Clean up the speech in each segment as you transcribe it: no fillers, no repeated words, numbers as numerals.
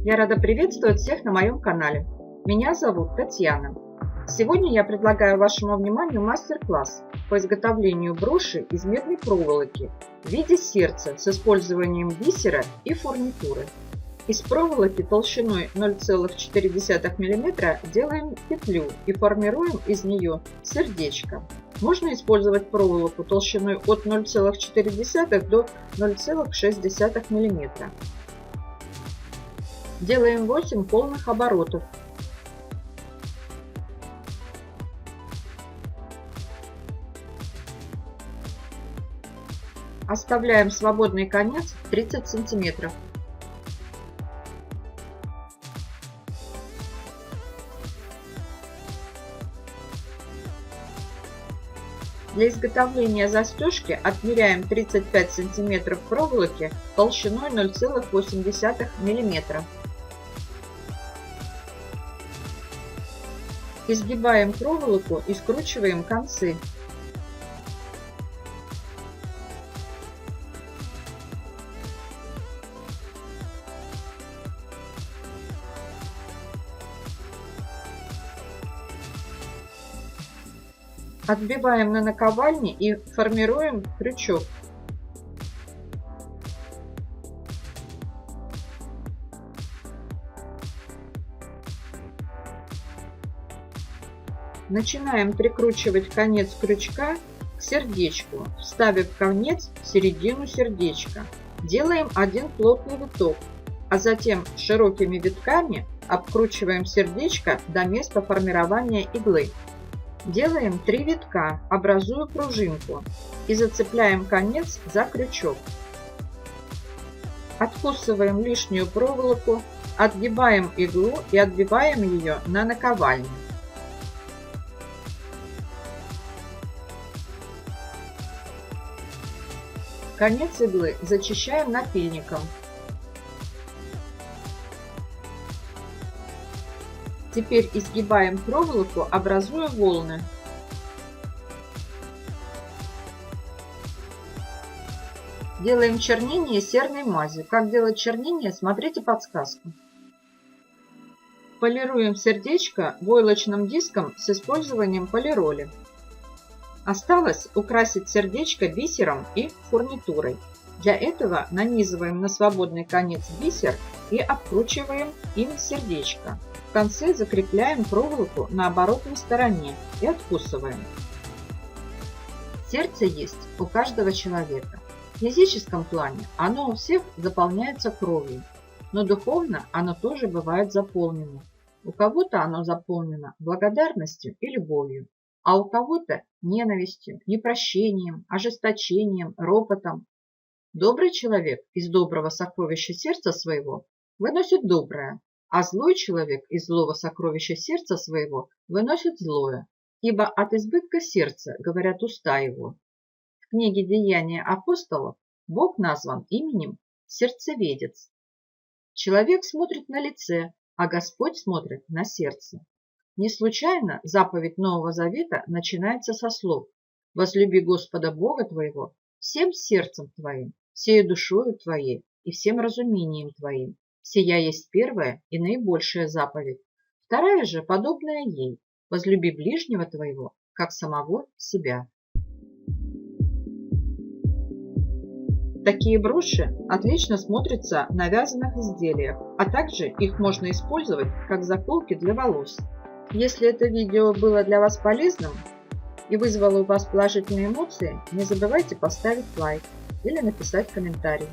Я рада приветствовать всех на моем канале. Меня зовут Татьяна. Сегодня я предлагаю вашему вниманию мастер-класс по изготовлению броши из медной проволоки в виде сердца с использованием бисера и фурнитуры. Из проволоки толщиной 0,4 мм делаем петлю и формируем из нее сердечко. Можно использовать проволоку толщиной от 0,4 до 0,6 мм. Делаем 8 полных оборотов. Оставляем свободный конец 30 см. Для изготовления застежки отмеряем 35 см проволоки толщиной 0,8 мм. Изгибаем проволоку и скручиваем концы. Отбиваем на наковальне и формируем крючок. Начинаем прикручивать конец крючка к сердечку, вставив конец в середину сердечка. Делаем один плотный виток, а затем широкими витками обкручиваем сердечко до места формирования иглы. Делаем 3 витка, образуя пружинку, и зацепляем конец за крючок. Откусываем лишнюю проволоку, отгибаем иглу и отбиваем ее на наковальне. Конец иглы зачищаем напильником. Теперь изгибаем проволоку, образуя волны. Делаем чернение серной мазью. Как делать чернение, смотрите подсказку. Полируем сердечко войлочным диском с использованием полироли. Осталось украсить сердечко бисером и фурнитурой. Для этого нанизываем на свободный конец бисер и обкручиваем им сердечко. В конце закрепляем проволоку на оборотной стороне и откусываем. Сердце есть у каждого человека. В физическом плане оно у всех заполняется кровью, но духовно оно тоже бывает заполнено. У кого-то оно заполнено благодарностью и любовью, а у кого-то ненавистью, непрощением, ожесточением, ропотом. Добрый человек из доброго сокровища сердца своего выносит доброе, а злой человек из злого сокровища сердца своего выносит злое, ибо от избытка сердца говорят уста его. В книге «Деяния апостолов» Бог назван именем Сердцеведец. Человек смотрит на лице, а Господь смотрит на сердце. Не случайно заповедь Нового Завета начинается со слов: «Возлюби Господа Бога твоего всем сердцем твоим, всею душою твоей и всем разумением твоим. Сия есть первая и наибольшая заповедь. Вторая же, подобная ей: возлюби ближнего твоего, как самого себя». Такие броши отлично смотрятся на вязаных изделиях, а также их можно использовать как заколки для волос. Если это видео было для вас полезным и вызвало у вас положительные эмоции, не забывайте поставить лайк или написать комментарий.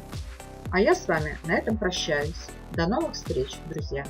А я с вами на этом прощаюсь. До новых встреч, друзья!